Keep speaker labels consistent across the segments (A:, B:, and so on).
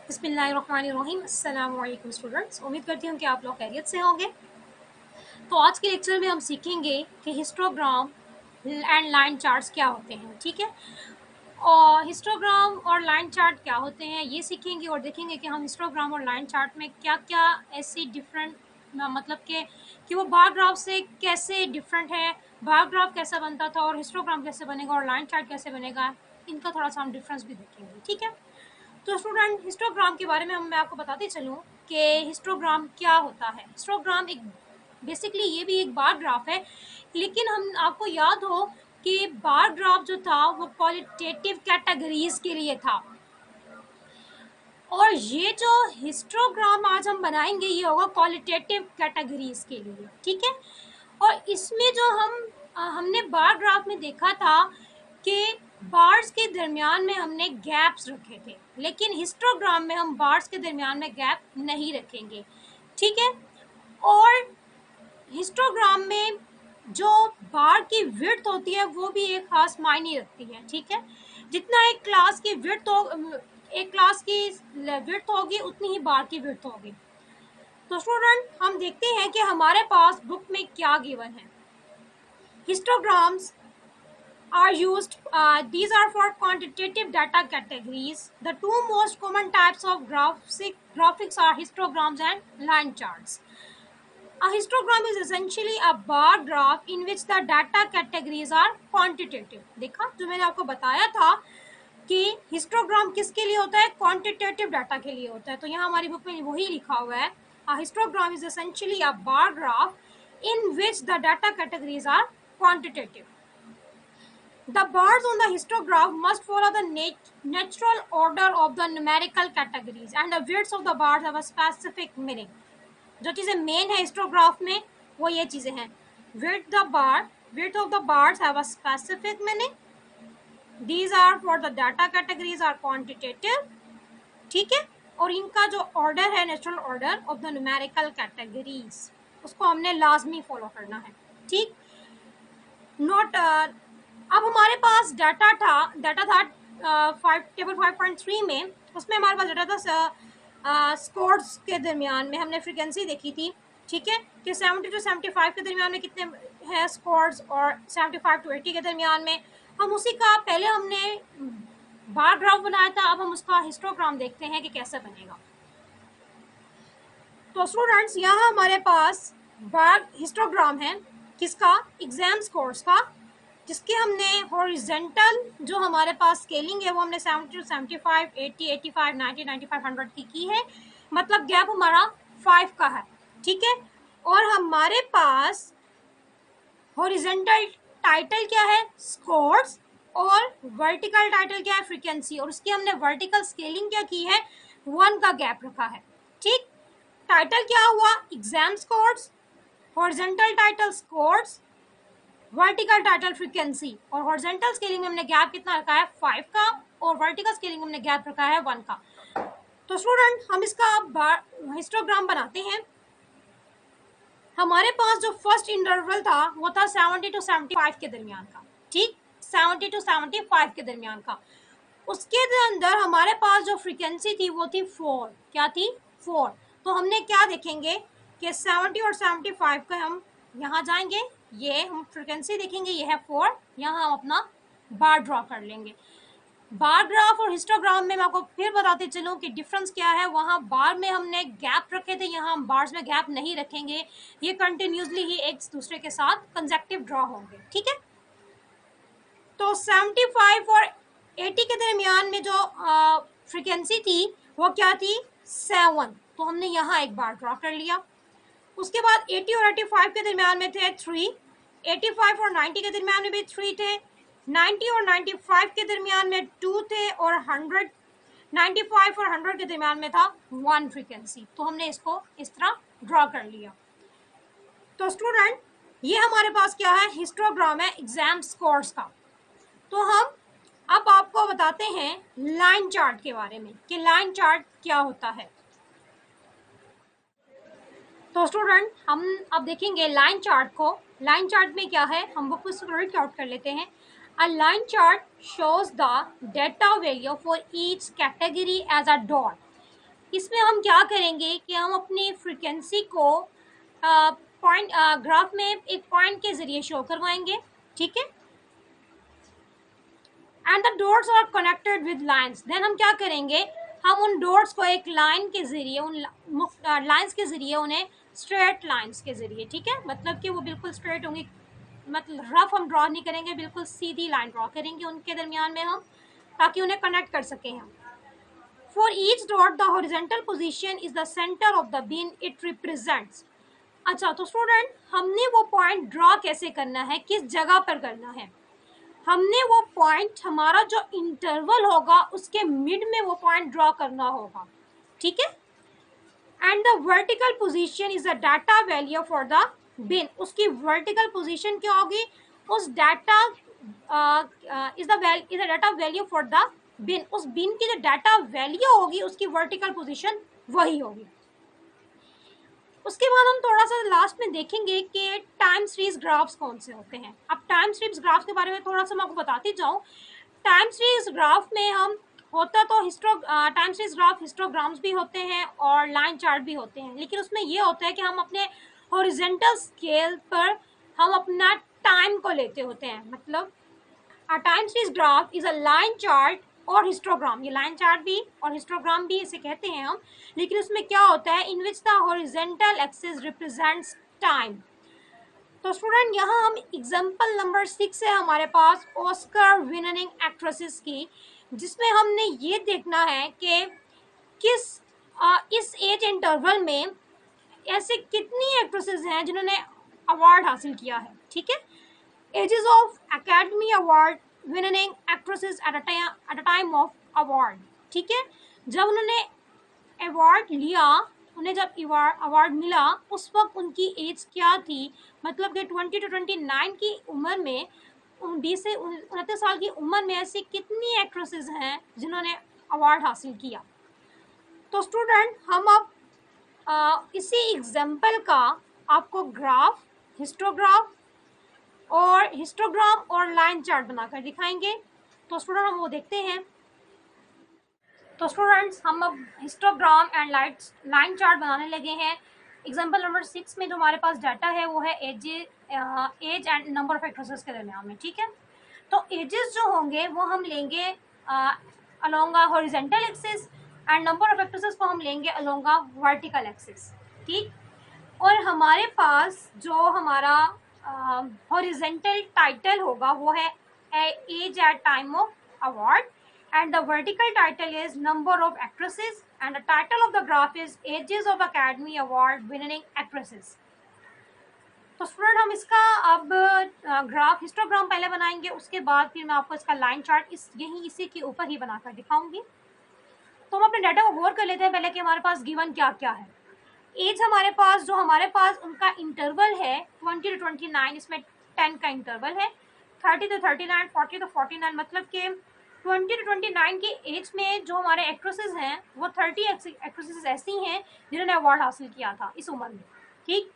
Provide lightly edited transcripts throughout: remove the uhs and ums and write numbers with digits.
A: बिस्मिल्लाहिर्रहमानिर्रहीम। अस्सलाम वालेकुम स्टूडेंट्स, उम्मीद करती हूँ कि आप लोग खैरियत से होंगे। तो आज के लेक्चर में हम सीखेंगे कि हिस्टोग्राम एंड लाइन चार्ट्स क्या होते हैं। ठीक है, और हिस्टोग्राम और लाइन चार्ट क्या होते हैं ये सीखेंगे और देखेंगे कि हम हिस्टोग्राम और लाइन चार्ट में क्या क्या ऐसी डिफरेंट मतलब कि वो बार ग्राफ से कैसे डिफरेंट है, बार ग्राफ कैसा बनता था और हिस्टोग्राम कैसे बनेगा और लाइन चार्ट कैसे बनेगा, इनका थोड़ा सा हम डिफरेंस भी देखेंगे। ठीक है, तो स्टूडेंट हिस्टोग्राम के बारे में मैं आपको बताती चलूँ कि हिस्टोग्राम क्या होता है। हिस्टोग्राम एक बेसिकली ये भी एक बार ग्राफ है, लेकिन हम आपको याद हो कि बार ग्राफ जो था वो क्वालिटेटिव कैटेगरीज के लिए था, और ये जो हिस्टोग्राम आज हम बनाएंगे ये होगा क्वालिटेटिव कैटेगरीज के लिए। ठीक है, और इसमें जो हमने बार ग्राफ में देखा था कि बार्स के दरमियान में हमने गैप्स रखे थे, लेकिन हिस्टोग्राम में हम बार्स के दरमियान में गैप नहीं रखेंगे। ठीक है, और हिस्टोग्राम में जो बार की विड्थ होती है वो भी एक खास मायने रखती है। ठीक है, जितना एक क्लास की विड्थ होगी उतनी ही बार की विड्थ होगी। तो स्टूडेंट हम देखते हैं कि हमारे पास बुक में क्या गिवन है। Histograms are used, these are for quantitative data categories. The two most common types of graphics are histograms and line charts. A histogram is essentially a bar graph in which the data categories are quantitative. देखा जो मैंने आपको बताया था कि histogram किसके लिए होता है, क्वांटिटेटिव डाटा के लिए होता है। तो यहाँ हमारी बुक में वही लिखा हुआ है, a histogram is essentially a bar graph in which the data categories are quantitative. The bars on the histograph must follow the natural order of the numerical categories and the widths of the bars have a specific meaning. जो चीज़ें main है histograph में वो ये चीज़ें हैं। width of the bars have a specific meaning. These are for the data categories are quantitative. ठीक है, और इनका जो ऑर्डर है natural order of the numerical categories उसको हमने लाजमी फॉलो करना है। ठीक, नॉट अब हमारे पास डाटा था टेबल 5.3 में, उसमें हमारे पास डाटा था स्कोर्स के दरमियान में हमने फ्रीक्वेंसी देखी थी। ठीक है, कि 70 to 75 के दरमियान में कितने हैं स्कोर्स और 75 to 80 के दरमियान में। हम उसी का पहले हमने बार ग्राफ बनाया था, अब हम उसका हिस्टोग्राम देखते हैं कि कैसे बनेगा। तो स्टूडेंट्स यहाँ हमारे पास बार हिस्टोग्राम है किसका, एग्जाम स्कोर्स का, जिसके हमने हॉरिजेंटल जो हमारे पास स्केलिंग है वो हमने 70 to 75, 80, 85, 90, 95, 100 की है, मतलब गैप हमारा 5 का है। ठीक है, और हमारे पास हॉरिजेंटल टाइटल क्या है, स्कोर्स, और वर्टिकल टाइटल क्या है, फ्रीक्वेंसी, और उसकी हमने वर्टिकल स्केलिंग क्या की है, 1 का गैप रखा है। ठीक, टाइटल क्या हुआ, exam scores, horizontal title scores, vertical title frequency, और हॉरिजॉन्टल स्केलिंग में हमने गैप कितना रखा है, 5 का, और वर्टिकल स्केलिंग में हमने गैप रखा है 1 का। तो स्टूडेंट हम इसका हिस्टोग्राम बनाते हैं। हमारे पास जो फर्स्ट इंटरवल था वो था 70 to 75 के दरमियान का। ठीक, 70 to 75 के दरमियान का। उसके अंदर हमारे पास जो फ्रीक्वेंसी थी वो थी 4। क्या थी, 4। तो हमने क्या देखेंगे कि 70 और 75 का हम यहाँ जाएंगे, ये हम फ्रीक्वेंसी देखेंगे, ये है 4, यहाँ हम अपना बार ड्रॉ कर लेंगे। बार ग्राफ और हिस्टोग्राम में मैं आपको फिर बताते चलूँ कि डिफरेंस क्या है। वहाँ बार में हमने गैप रखे थे, यहाँ हम बार्स में गैप नहीं रखेंगे, ये कंटिन्यूसली ही एक दूसरे के साथ कंसेक्टिव ड्रॉ होंगे। ठीक है, तो 75 और 80 के दरमियान में जो फ्रीक्वेंसी थी वो क्या थी, 7। तो हमने यहाँ एक बार ड्रॉ कर लिया। उसके बाद 80 और 85 के दरमियान में थे 3, 85 और 90 के दरमियान में भी 3 थे, 90 और 95 के दरमियान में 2 थे, और 100, 95 और 100 के दरमियान में था 1 फ्रीक्वेंसी। तो हमने इसको इस तरह ड्रॉ कर लिया। तो स्टूडेंट ये हमारे पास क्या है, हिस्टोग्राम है एग्जाम स्कोर्स का। तो हम अब आपको बताते हैं लाइन चार्ट के बारे में कि लाइन चार्ट क्या होता है। तो स्टूडेंट हम अब देखेंगे लाइन चार्ट को। लाइन चार्ट में क्या है, हम बुक को रीड आउट कर लेते हैं। A line chart shows the data value for each category as a dot इसमें हम क्या करेंगे कि हम अपनी फ्रीक्वेंसी को पॉइंट ग्राफ में एक पॉइंट के जरिए शो करवाएंगे, ठीक है। And the dots are connected with lines. Then हम क्या करेंगे, हम उन डॉट्स को एक लाइन के जरिए, उन लाइंस के जरिए उन्हें स्ट्रेट लाइंस के जरिए, ठीक है, मतलब कि वो बिल्कुल स्ट्रेट होंगी, मतलब रफ हम ड्रॉ नहीं करेंगे, बिल्कुल सीधी लाइन ड्रॉ करेंगे उनके दरमियान में हम, ताकि उन्हें कनेक्ट कर सकें हम। For each dot, the horizontal position is the center of the bin it represents. अच्छा, तो स्टूडेंट हमने वो पॉइंट ड्रॉ कैसे करना है, किस जगह पर करना है, हमने वो पॉइंट, हमारा जो इंटरवल होगा उसके मिड में वो पॉइंट ड्रॉ करना होगा, ठीक है। And the vertical position is the data value for the bin. उसकी वर्टिकल पोजीशन क्या होगी, उस data is the data value for the bin, उस बिन की जो डाटा वैल्यू होगी उसकी वर्टिकल पोजीशन वही होगी। उसके बाद हम थोड़ा सा लास्ट में देखेंगे कि टाइम सीरीज ग्राफ्स कौन से होते हैं। अब टाइम सीरीज ग्राफ्स के बारे में थोड़ा सा मैं आपको बताती जाऊँ। टाइम सीरीज ग्राफ में हम होता तो टाइम सीरीज ग्राफ हिस्टोग्राम्स भी होते हैं और लाइन चार्ट भी होते हैं, लेकिन उसमें ये होता है कि हम अपने हॉरिजॉन्टल स्केल पर हम अपना टाइम को लेते होते हैं। मतलब a time series graph is a line chart और हिस्टोग्राम, ये लाइन चार्ट भी और हिस्टोग्राम भी इसे कहते हैं हम, लेकिन उसमें क्या होता है, in which the horizontal axis represents time. तो स्टूडेंट यहाँ हम एग्जाम्पल नंबर 6 है हमारे पास ऑस्कर विनिंग एक्ट्रेसेस की, जिसमें हमने ये देखना है कि इस एज इंटरवल में ऐसे कितनी एक्ट्रेसेस हैं जिन्होंने अवार्ड हासिल किया है, ठीक है। Ages of Academy Award winning actresses at a time of award, ठीक है, जब उन्होंने अवार्ड लिया, उन्हें जब अवार्ड मिला उस वक्त उनकी एज क्या थी, मतलब कि 20 to 29 की उम्र में, 20 से 29 साल की उम्र में ऐसी कितनी एक्ट्रेसेस हैं जिन्होंने अवार्ड हासिल किया। तो स्टूडेंट हम अब इसी एग्जाम्पल का आपको ग्राफ, हिस्टोग्राम और लाइन चार्ट बनाकर दिखाएंगे। तो स्टूडेंट हम वो देखते हैं। तो स्टूडेंट्स हम अब हिस्टोग्राम एंड लाइन चार्ट बनाने लगे हैं। एग्जाम्पल नंबर 6 में जो हमारे पास डाटा है वो है age and number of actresses के दरमियान में, ठीक है। तो एजेस जो होंगे वो हम लेंगे along horizontal axis and number of actresses को हम लेंगे अलोंग वर्टिकल एक्सिस, ठीक। और हमारे पास जो हमारा हॉरिजॉन्टल टाइटल होगा वो है age at time of award, and the vertical title is number of actresses, and the title of the graph is ages of Academy Award winning actresses. तो student हम इसका अब ग्राफ हिस्टोग्राम पहले बनाएंगे, उसके बाद फिर मैं आपको इसका लाइन चार्ट इसी के ऊपर ही बनाकर दिखाऊंगी। तो हम अपने डाटा को गौर कर लेते हैं पहले कि हमारे पास गिवन क्या क्या है। एज हमारे पास उनका इंटरवल है 20 to 29, इसमें 10 का इंटरवल है, 30 to 39, 40 to 49, मतलब कि 20 to 29 की एज में जो हमारे एक्ट्रेसेस हैं वो 30 एक्ट्रेसेस ऐसी हैं जिन्होंने अवार्ड हासिल किया था इस उम्र में, ठीक।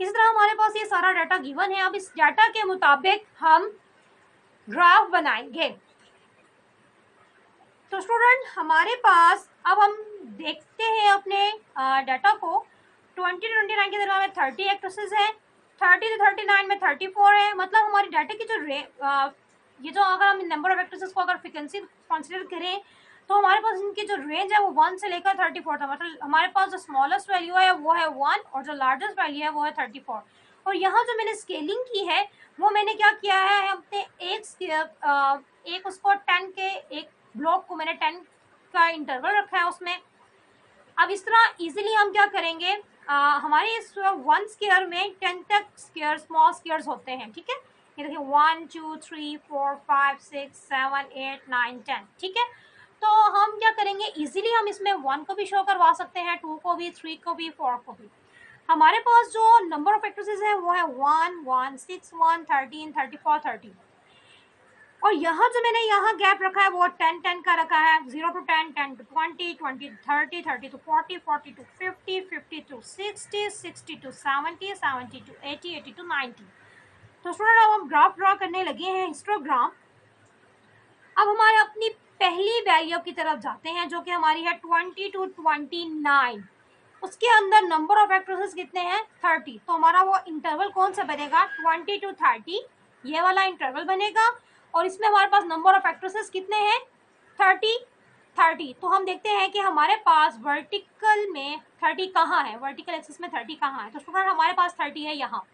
A: इसी तरह हमारे पास ये सारा डाटा गिवन है। अब इस डाटा के मुताबिक हम ग्राफ बनाएंगे। तो स्टूडेंट हमारे पास अब हम देखते हैं अपने डाटा को। 20 to 29 के दरमियान में 30 एक्ट्रेसेस हैं, 30 to 39 में 34 है, मतलब हमारी डाटा की जो ये जो अगर हम नंबर ऑफ एक्ट्रेसेस को अगर फ्रिक्वेंसी कंसीडर करें तो हमारे पास इनकी जो रेंज है वो 1 से लेकर 34 था, मतलब हमारे पास जो स्मॉलेस्ट वैल्यू है वो है 1 और जो लार्जेस्ट वैल्यू है वो है 34। और यहाँ जो मैंने स्केलिंग की है वो मैंने क्या किया है, अपने एक उसको 10 के एक ब्लॉक को मैंने 10 का इंटरवल रखा है उसमें। अब इस तरह इजीली हम क्या करेंगे, हमारे इस 1 स्क्वायर में 10 तक स्क्वायर स्मॉल स्क्वायर्स होते हैं, ठीक है। ये देखिए 1 2 3 4 5 6 7 8 9 10, ठीक है। तो हम क्या करेंगे, इजीली हम इसमें 1 को भी शो करवा सकते हैं, 2 को भी, 3 को भी, 4 को भी। हमारे पास जो नंबर ऑफ एक्ट्रेसेस है वो है 1 1 6 1 13 34 30। और यहाँ जो मैंने यहाँ गैप रखा है वो 10 10 का रखा है, 0 to 10 10 to 20 20 to 30 30 to 40 40 to 50 50 to 60 60 to 70 70 to 80 80 to 90। तो स्टूडेंट अब हम ग्राफ ड्रॉ करने लगे हैं हिस्टोग्राम। अब हमारे अपनी पहली वैल्यू की तरफ जाते हैं जो कि हमारी है 20 to 29। उसके अंदर नंबर ऑफ एक्ट्रेसेस कितने हैं 30। तो हमारा वो इंटरवल कौन सा बनेगा 20 to 30, ये वाला इंटरवल बनेगा। और इसमें हमारे पास नंबर ऑफ एक्ट्रेसेस कितने हैं 30। तो हम देखते हैं कि हमारे पास वर्टिकल में 30 कहाँ है, वर्टिकल एक्सिस में 30 कहाँ है। तो स्टूडेंट हमारे पास 30 है यहाँ।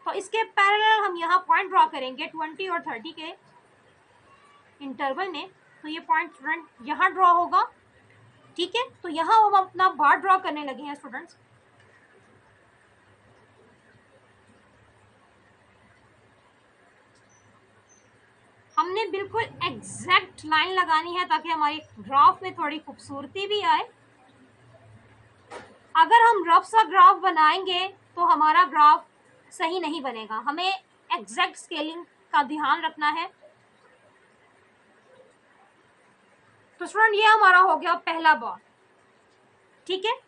A: तो इसके पैरेलल हम यहाँ पॉइंट ड्रॉ करेंगे 20 और 30 के इंटरवल में। तो ये पॉइंट स्टूडेंट यहाँ ड्रॉ होगा, ठीक है। तो यहाँ हम अपना बार ड्रॉ करने लगे हैं स्टूडेंट्स। हमने बिल्कुल एग्जैक्ट लाइन लगानी है ताकि हमारी ग्राफ में थोड़ी खूबसूरती भी आए। अगर हम रफ सा ग्राफ बनाएंगे तो हमारा ग्राफ सही नहीं बनेगा, हमें एग्जैक्ट स्केलिंग का ध्यान रखना है। तो स्टूडेंट ये हमारा हो गया पहला बार, ठीक है।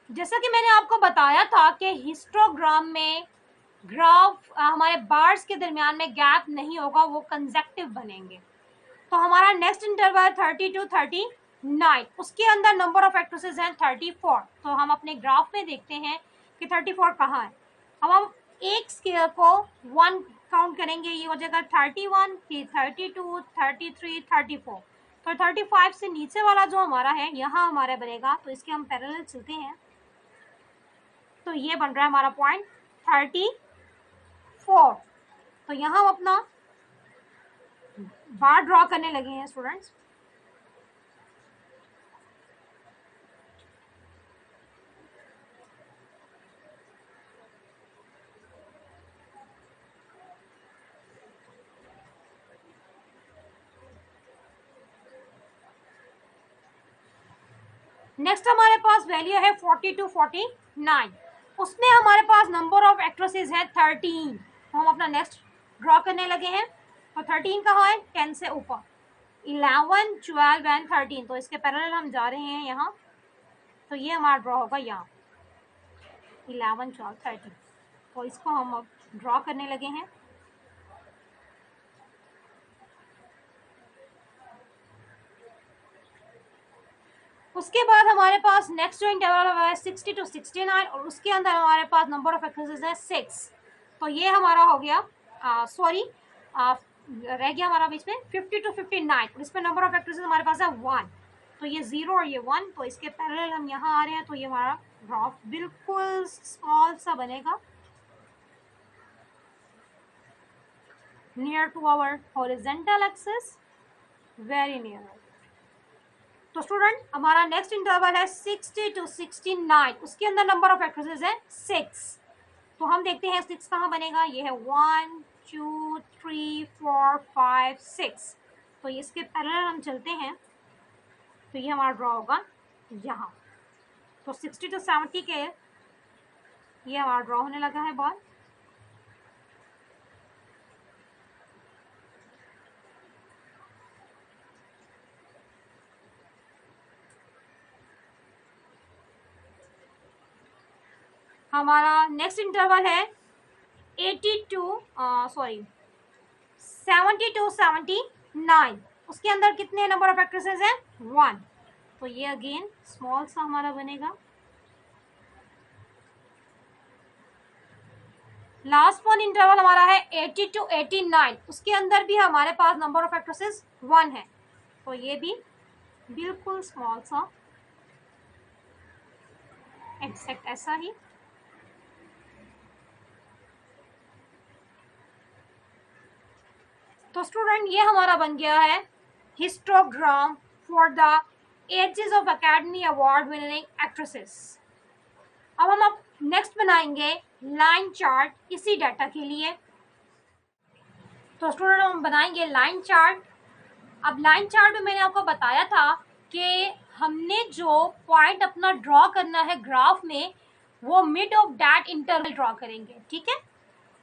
A: जैसा कि मैंने आपको बताया था कि हिस्टोग्राम में ग्राफ हमारे बार्स के दरमियान में गैप नहीं होगा, वो कंसेक्टिव बनेंगे। तो हमारा नेक्स्ट इंटरवल 30 to 39, उसके अंदर नंबर ऑफ एक्ट्रेसेस हैं 34। तो हम अपने ग्राफ में देखते हैं कि 34 कहाँ है। अब हम एक स्केयर को 1 काउंट करेंगे, ये हो जाएगा 31, फिर 32, 33, 34। तो 35 से नीचे वाला जो हमारा है यहाँ हमारा बनेगा। तो इसके हम पैरेलल चलते हैं। तो ये बन रहा है हमारा पॉइंट 34। तो यहाँ हम अपना बार ड्रॉ करने लगे हैं स्टूडेंट्स। नेक्स्ट हमारे पास वैल्यू है 40 to 49, उसमें हमारे पास नंबर ऑफ एक्ट्रेसेस है 13। तो हम अपना नेक्स्ट ड्रॉ करने लगे हैं। तो 13 कहाँ है 10 से ऊपर, 11, 12 एंड 13। तो इसके पैरेलल हम जा रहे हैं यहाँ। तो ये हमारा ड्रॉ होगा यहाँ 11, 12, 13। तो इसको हम अब ड्रॉ करने लगे हैं। उसके बाद हमारे पास नेक्स्ट जो इंटरवल है 60 to 69 और उसके अंदर हमारे पास नंबर ऑफ एक्ट्रेसेस है 6। तो ये हमारा हो गया रह गया हमारा बीच में 50 to 59 और इसमें नंबर ऑफ एक्ट्रेसेस हमारे पास है 1। तो ये 0 और ये 1। तो इसके पैरेलल हम यहाँ आ रहे हैं। तो ये हमारा ग्राफ बिल्कुल स्मॉल सा बनेगा near to our horizontal axis, very near. तो स्टूडेंट हमारा नेक्स्ट इंटरवल है 60 to 69, उसके अंदर नंबर ऑफ एक्ट्रेसेस है 6। तो हम देखते हैं 6 कहाँ बनेगा। ये है 1, 2, 3, 4, 5, 6। तो इसके पैरेलल हम चलते हैं। तो ये हमारा ड्रॉ होगा यहाँ। तो 60 to 70 के ये हमारा ड्रॉ होने लगा है बॉल। हमारा नेक्स्ट इंटरवल है 70 to 79, उसके अंदर कितने नंबर ऑफ एक्ट्रेसेस हैं 1। तो ये अगेन स्मॉल सा हमारा बनेगा। लास्ट वन इंटरवल हमारा है 80 to 89, उसके अंदर भी हमारे पास नंबर ऑफ एक्ट्रेसेस 1 है। तो ये भी बिल्कुल स्मॉल सा एग्जैक्ट ऐसा ही। तो स्टूडेंट ये हमारा बन गया है histogram for the ages of Academy Award winning actresses. अब हम नेक्स्ट बनाएंगे लाइन चार्ट इसी डाटा के लिए। तो स्टूडेंट हम बनाएंगे लाइन चार्ट। अब लाइन चार्ट में मैंने आपको बताया था कि हमने जो पॉइंट अपना ड्रॉ करना है ग्राफ में वो mid of that interval draw करेंगे, ठीक है।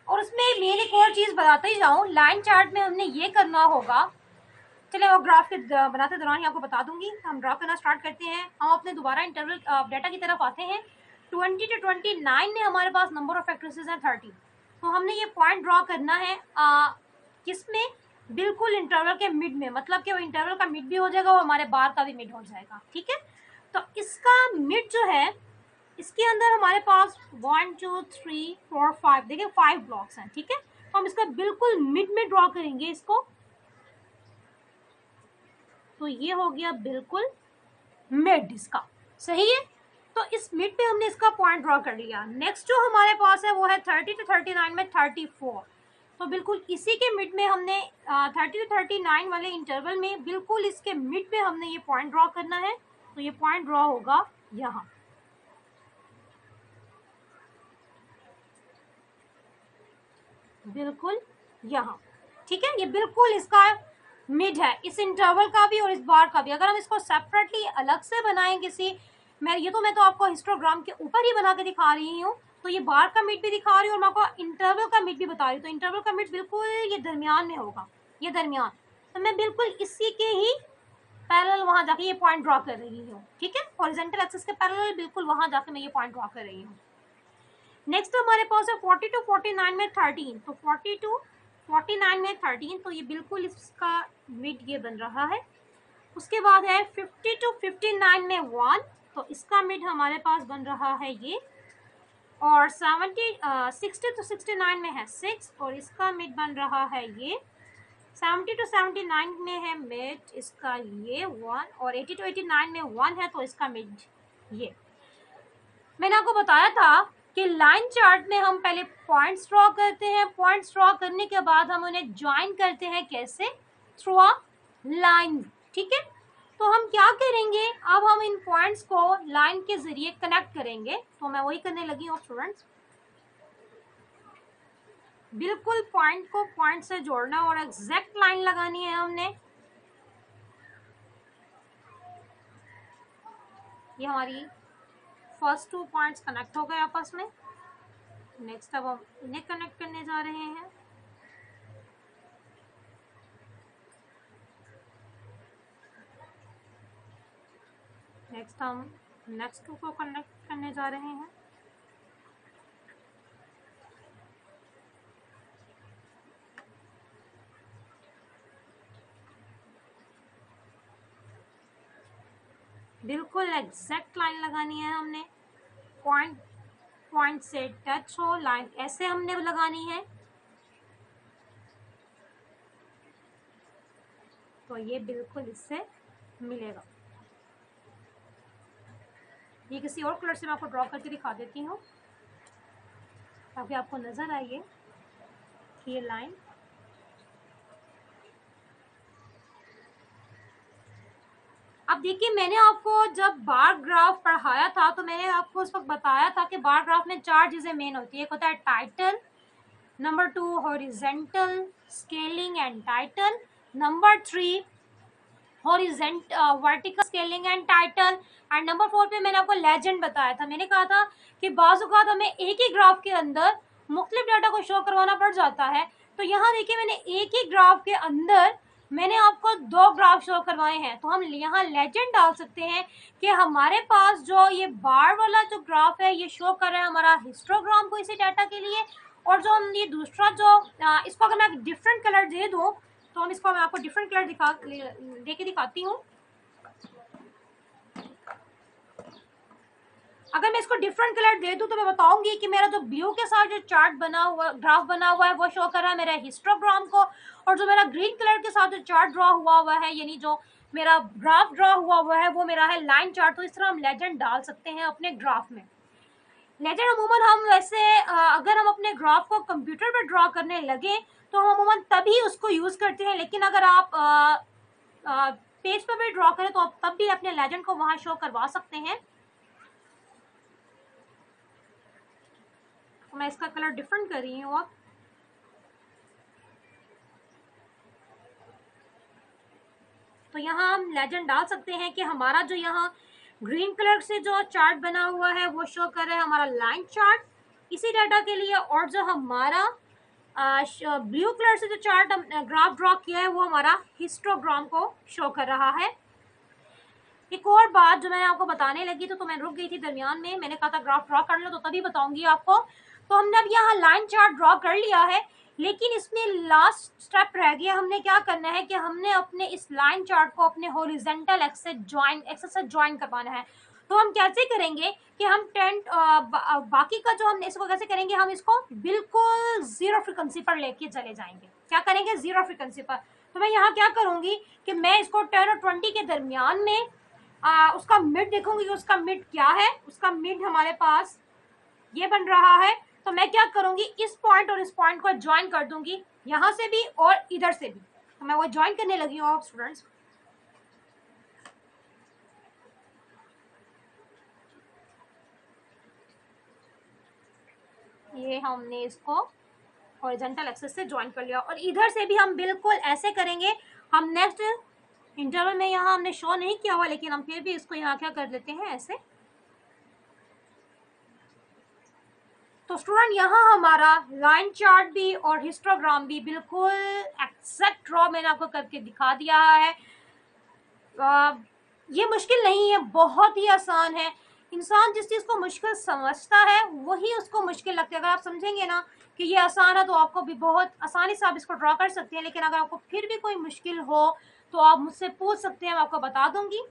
A: और उसमें मेन एक और चीज़ बताते ही जाऊँ, लाइन चार्ट में हमने ये करना होगा। चलिए वो ग्राफ के बनाते दौरान ही आपको बता दूंगी। हम ड्रॉ करना स्टार्ट करते हैं। हम अपने दोबारा इंटरवल डाटा की तरफ आते हैं। 20 to 29 में हमारे पास नंबर ऑफ एक्ट्रेसेस हैं 30। तो हमने ये पॉइंट ड्रॉ करना है किस में बिल्कुल इंटरवल के मिड में, मतलब कि वो इंटरवल का मिड भी हो जाएगा, वो हमारे बार का भी मिड हो जाएगा, ठीक है। तो इसका मिड जो है, इसके अंदर हमारे पास 1 2 3 4 5, देखिए 5 ब्लॉक्स हैं, ठीक है। तो हम इसका बिल्कुल मिड में ड्रॉ करेंगे इसको। तो ये हो गया बिल्कुल मिड इसका, सही है। तो इस मिड पे हमने इसका पॉइंट ड्रॉ कर लिया। नेक्स्ट जो हमारे पास है वो है 30 to 39 में 34। तो बिल्कुल इसी के मिड में हमने 30 to 39 वाले इंटरवल में बिल्कुल इसके मिड पे हमने ये पॉइंट ड्रॉ करना है। तो ये पॉइंट ड्रॉ होगा यहाँ, बिल्कुल यहाँ, ठीक है। ये बिल्कुल इसका मिड है, इस इंटरवल का भी और इस बार का भी। अगर हम इसको सेपरेटली अलग से बनाएं किसी, मैं तो आपको हिस्टोग्राम के ऊपर ही बना के दिखा रही हूँ। तो ये बार का मिड भी दिखा रही हूँ और मैं आपको इंटरवल का मिड भी बता रही हूँ। तो इंटरवल का मिड बिल्कुल ये दरमियान में होगा, ये दरमियान। तो मैं बिल्कुल इसी के ही पैरेलल वहां जाके ये पॉइंट ड्रॉ कर रही हूँ, ठीक है। हॉरिजॉन्टल एक्सिस के पैरेलल बिल्कुल वहां जाके मैं ये पॉइंट ड्रॉ कर रही हूँ। नेक्स्ट हमारे पास है 40 to 49 में 13। तो 40 to 49 में 13, तो ये बिल्कुल इसका मिड ये बन रहा है। उसके बाद है 50 to 59 में 1। तो इसका मिड हमारे पास बन रहा है ये। और 60 to 69 में है 6, और इसका मिड बन रहा है ये। 70 to 79 में है मिड इसका ये 1, और 80 to 89 में 1 है, तो इसका मिड ये। मैंने आपको बताया था कि लाइन चार्ट में हम पहले पॉइंट्स ड्रॉ करते हैं, पॉइंट्स ड्रॉ करने के बाद हम उन्हें ज्वाइन करते हैं, कैसे? थ्रू अ लाइन, ठीक है। तो हम क्या करेंगे, अब हम इन पॉइंट्स को लाइन के जरिए कनेक्ट करेंगे। तो मैं वही करने लगी हूँ स्टूडेंट्स, बिल्कुल पॉइंट को पॉइंट से जोड़ना और एग्जैक्ट लाइन लगानी है हमने। ये हमारी फर्स्ट 2 पॉइंट्स कनेक्ट हो गए आपस में। नेक्स्ट अब हम इन्हें कनेक्ट करने जा रहे हैं। नेक्स्ट हम नेक्स्ट 2 को कनेक्ट करने जा रहे हैं। बिल्कुल एग्जैक्ट लाइन लगानी है हमने, पॉइंट से टच हो, लाइन ऐसे हमने लगानी है। तो ये बिल्कुल इससे मिलेगा। ये किसी और कलर से मैं आपको ड्रॉ करके दिखा देती हूँ ताकि आपको नजर आए कि ये लाइन अब देखिए, मैंने आपको जब बार ग्राफ पढ़ाया था तो मैंने आपको उस वक्त बताया था कि बार ग्राफ में 4 चीजें मेन होती है। एक होता है title, number 2 horizontal scaling and title, number 3 vertical scaling and title, and number 4 पे मैंने आपको लेजेंड बताया था। मैंने कहा था कि बाज़ औक़ात हमें एक ही ग्राफ के अंदर मुख्तलिफ डाटा को शो करवाना पड़ जाता है। तो यहाँ देखिए, मैंने एक ही ग्राफ के अंदर मैंने आपको 2 ग्राफ शो करवाए हैं। तो हम यहाँ लेजेंड डाल सकते हैं कि हमारे पास जो ये बार वाला जो ग्राफ है ये शो कर रहा है हमारा हिस्टोग्राम को इसी डाटा के लिए, और जो हम ये दूसरा जो इसको अगर मैं डिफरेंट कलर दे दूँ तो हम इसको मैं आपको डिफरेंट कलर दे के दिखाती हूँ। अगर मैं इसको डिफरेंट कलर दे दूं तो मैं बताऊंगी कि मेरा जो ब्लू के साथ जो चार्ट बना हुआ ग्राफ बना हुआ है वो शो कर रहा है मेरा हिस्टोग्राम को, और जो मेरा ग्रीन कलर के साथ जो चार्ट ड्रॉ हुआ है यानी जो मेरा ग्राफ ड्रॉ हुआ है वो मेरा है लाइन चार्ट। तो इस तरह हम लेजेंड डाल सकते हैं अपने ग्राफ में। लेजेंड अमूमन हम वैसे अगर हम अपने ग्राफ को कंप्यूटर पर ड्रॉ करने लगे तो हम अमूमन तभी उसको यूज करते हैं, लेकिन अगर आप पेज पर भी ड्रॉ करें तो आप तब भी अपने लेजेंड को वहां शो करवा सकते हैं। तो मैं इसका कलर डिफरेंट कर रही हूँ अब। तो यहाँ हम लेजेंड डाल सकते हैं कि हमारा जो यहाँ ग्रीन कलर से जो चार्ट बना हुआ है वो शो कर रहा है हमारा लाइन चार्ट इसी डाटा के लिए, और जो हमारा ब्लू कलर से जो चार्ट ग्राफ ड्रॉ किया है वो हमारा हिस्टोग्राम को शो कर रहा है। एक और बात जो मैंने आपको बताने लगी तो मैं रुक गई थी दरमियान में, मैंने कहा था ग्राफ ड्रॉ कर लो तो तभी बताऊंगी आपको। तो हमने अब यहाँ लाइन चार्ट ड्रॉ कर लिया है, लेकिन इसमें लास्ट स्टेप रह गया। हमने क्या करना है कि हमने अपने इस लाइन चार्ट को अपने हॉरिजॉन्टल एक्सिस से ज्वाइन करवाना है। तो हम कैसे करेंगे कि हम बाकी का जो हम इसको कैसे करेंगे, हम इसको बिल्कुल जीरो फ्रीक्वेंसी पर लेके चले जाएंगे। क्या करेंगे, जीरो फ्रीक्वेंसी पर। तो मैं यहाँ क्या करूंगी कि मैं इसको 10 और 20 के दरमियान में उसका मिड देखूंगी, उसका मिड क्या है। उसका मिड हमारे पास ये बन रहा है। तो मैं क्या करूंगी, इस पॉइंट और इस पॉइंट को ज्वाइन कर दूंगी, यहां से भी और इधर से भी। तो मैं वो ज्वाइन करने लगी हूँ स्टूडेंट्स। ये हमने इसको हॉरिजॉन्टल एक्सिस से ज्वाइन कर लिया, और इधर से भी हम बिल्कुल ऐसे करेंगे। हम नेक्स्ट इंटरवल में यहाँ हमने शो नहीं किया हुआ, लेकिन हम फिर भी इसको यहाँ क्या कर लेते हैं, ऐसे। तो स्टूडेंट यहाँ हमारा लाइन चार्ट भी और हिस्टोग्राम भी बिल्कुल एक्जैक्ट ड्रॉ मैंने आपको करके दिखा दिया है। ये मुश्किल नहीं है, बहुत ही आसान है। इंसान जिस चीज़ को मुश्किल समझता है वही उसको मुश्किल लगता है। अगर आप समझेंगे ना कि ये आसान है तो आपको भी बहुत आसानी से आप इसको ड्रॉ कर सकते हैं। लेकिन अगर आपको फिर भी कोई मुश्किल हो तो आप मुझसे पूछ सकते हैं, मैं आपको बता दूंगी।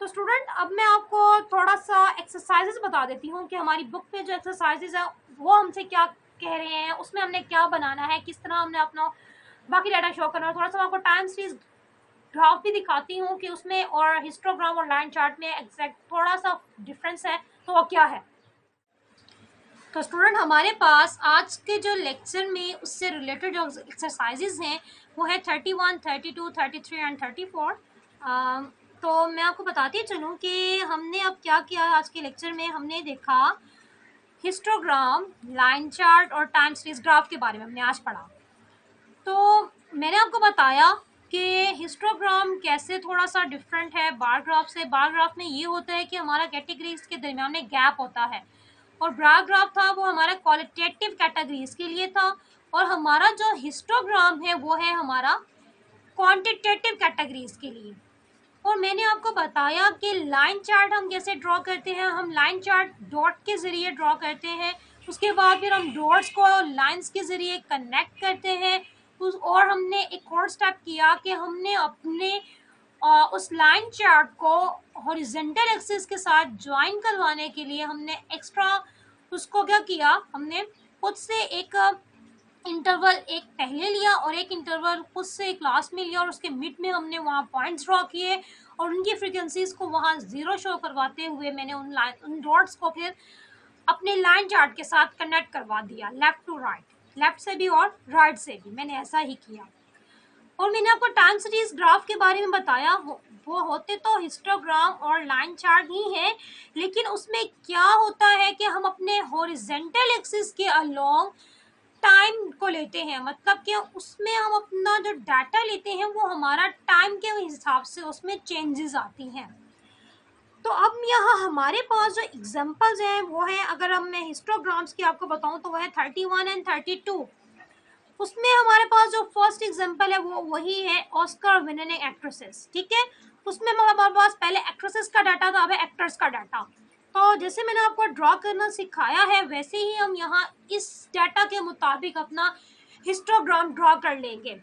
A: तो स्टूडेंट अब मैं आपको थोड़ा सा एक्सरसाइजेस बता देती हूँ कि हमारी बुक में जो एक्सरसाइजेस है वो हमसे क्या कह रहे हैं, उसमें हमने क्या बनाना है, किस तरह हमने अपना बाकी डाटा शो करना है। थोड़ा सा मैं आपको टाइम सीरीज ग्राफ भी दिखाती हूँ कि उसमें और हिस्टोग्राम और लाइन चार्ट में एग्जैक्ट थोड़ा सा डिफरेंस है, तो वो क्या है। तो स्टूडेंट हमारे पास आज के जो लेक्चर में उससे रिलेटेड जो एक्सरसाइजेज हैं वो है 31, 32, 33 एंड 34। तो मैं आपको बताती चलूँ कि हमने अब क्या किया आज के लेक्चर में। हमने देखा हिस्टोग्राम, लाइन चार्ट और टाइम सीरीज ग्राफ के बारे में हमने आज पढ़ा। तो मैंने आपको बताया कि हिस्टोग्राम कैसे थोड़ा सा डिफरेंट है बार ग्राफ से। बार ग्राफ में ये होता है कि हमारा कैटेगरीज के दरमियान में गैप होता है, और बार ग्राफ था वो हमारा क्वालिटेटिव कैटेगरीज के लिए था, और हमारा जो हिस्टोग्राम है वो है हमारा क्वांटिटेटिव कैटेगरीज के लिए। और मैंने आपको बताया कि लाइन चार्ट हम कैसे ड्रॉ करते हैं। हम लाइन चार्ट डॉट के ज़रिए ड्रॉ करते हैं, उसके बाद फिर हम डॉट्स को लाइंस के ज़रिए कनेक्ट करते हैं। और हमने एक और स्टेप किया कि हमने अपने उस लाइन चार्ट को हॉरिजॉन्टल एक्सिस के साथ ज्वाइन करवाने के लिए हमने एक्स्ट्रा उसको क्या किया, हमने खुद से एक इंटरवल एक पहले लिया और एक इंटरवल खुद से क्लास में लिया, और उसके मिड में हमने वहाँ पॉइंट्स ड्रॉ किए और उनकी फ्रीक्वेंसीज को वहाँ जीरो शो करवाते हुए मैंने उन डॉट्स को फिर अपने लाइन चार्ट के साथ कनेक्ट करवा दिया, लेफ्ट टू राइट, लेफ्ट से भी और राइट से भी मैंने ऐसा ही किया। और मैंने आपको टाइम सीरीज ग्राफ के बारे में बताया, वो होते तो हिस्टोग्राम और लाइन चार्ट ही है, लेकिन उसमें क्या होता है कि हम अपने हॉरिजॉन्टल एक्सिस के अलोंग टाइम को लेते हैं। मतलब कि उसमें हम अपना जो डाटा लेते हैं वो हमारा टाइम के हिसाब से उसमें चेंजेस आती हैं। तो अब यहाँ हमारे पास जो एग्जांपल्स हैं वो है, अगर हम मैं हिस्टोग्राम्स की आपको बताऊं तो वो है 31 एंड 32। उसमें हमारे पास जो फर्स्ट एग्जांपल है वो वही है ऑस्कर विनिंग एक्ट्रेसेस। ठीक है, उसमें हमारे पास पहले एक्ट्रेसेस का डाटा था, अब है एक्टर्स का डाटा। तो जैसे मैंने आपको ड्रॉ करना सिखाया है वैसे ही हम यहाँ इस डाटा के मुताबिक अपना हिस्टोग्राम ड्रॉ कर लेंगे।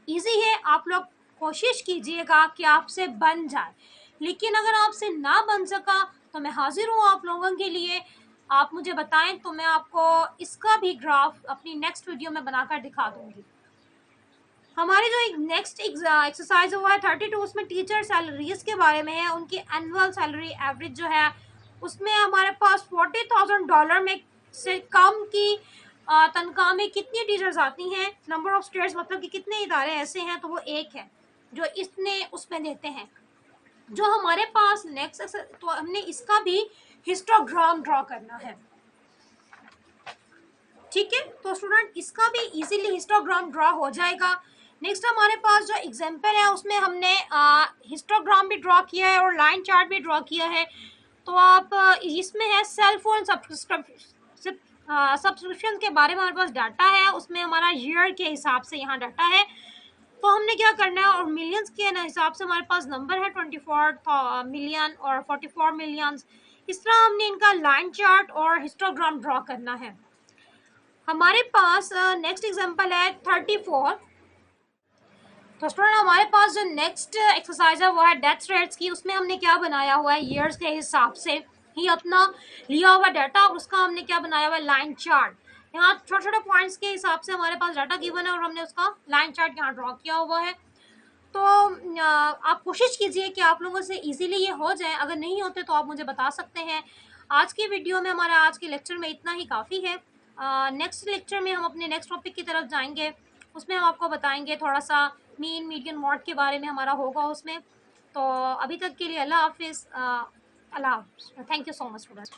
A: इजी है, आप लोग कोशिश कीजिएगा कि आपसे बन जाए, लेकिन अगर आपसे ना बन सका तो मैं हाजिर हूँ आप लोगों के लिए। आप मुझे बताएं तो मैं आपको इसका भी ग्राफ अपनी नेक्स्ट वीडियो में बनाकर दिखा दूंगी। हमारी जो नेक्स्ट एक्सरसाइज हुआ है 32, उसमें टीचर सैलरीज के बारे में है। उनकी एनुअल सैलरी एवरेज जो है उसमें हमारे पास $40,000 में से कम की तनख्वाह में कितनी टीचर्स आती हैं। नंबर ऑफ स्टेट्स मतलब कि कितने इदारे ऐसे हैं, तो वो एक है जो इसने उसमें देते हैं। जो हमारे पास नेक्स्ट, तो हमने इसका भी हिस्टोग्राम ड्रॉ करना है। ठीक है, तो स्टूडेंट इसका भी इजीली हिस्टोग्राम ड्रॉ हो जाएगा। नेक्स्ट हमारे पास जो एग्जाम्पल है उसमें हमने हिस्टोग्राम भी ड्रॉ किया है और लाइन चार्ट भी ड्रॉ किया है। तो आप इसमें है सेल फोन सब्सक्रिप्शन के बारे में हमारे पास डाटा है, उसमें हमारा ईयर के हिसाब से यहाँ डाटा है। तो हमने क्या करना है, और मिलियंस के हिसाब से हमारे पास नंबर है 24 मिलियन और 44 मिलियन। इस तरह हमने इनका लाइन चार्ट और हिस्टोग्राम ड्रॉ करना है। हमारे पास नेक्स्ट एग्जांपल है 34। तो स्टूडेंट हमारे पास जो नेक्स्ट एक्सरसाइज है वो है डेथ रेट्स की। उसमें हमने क्या बनाया हुआ है, ईयर्स के हिसाब से ही अपना लिया हुआ डाटा, और उसका हमने क्या बनाया हुआ है, लाइन चार्ट। यहाँ छोटे छोटे पॉइंट्स के हिसाब से हमारे पास डाटा गिवन है और हमने उसका लाइन चार्ट यहाँ ड्रॉ किया हुआ है। तो आप कोशिश कीजिए कि आप लोगों से इजीली ये हो जाए। अगर नहीं होते तो आप मुझे बता सकते हैं। आज की वीडियो में, हमारा आज के लेक्चर में इतना ही काफ़ी है। नेक्स्ट लेक्चर में हम अपने नेक्स्ट टॉपिक की तरफ जाएंगे। उसमें हम आपको बताएंगे थोड़ा सा मीन मीडियन मॉड के बारे में हमारा होगा उसमें। तो अभी तक के लिए अल्लाह हाफिज़। अल्लाह हाफिज़। Thank you so much students.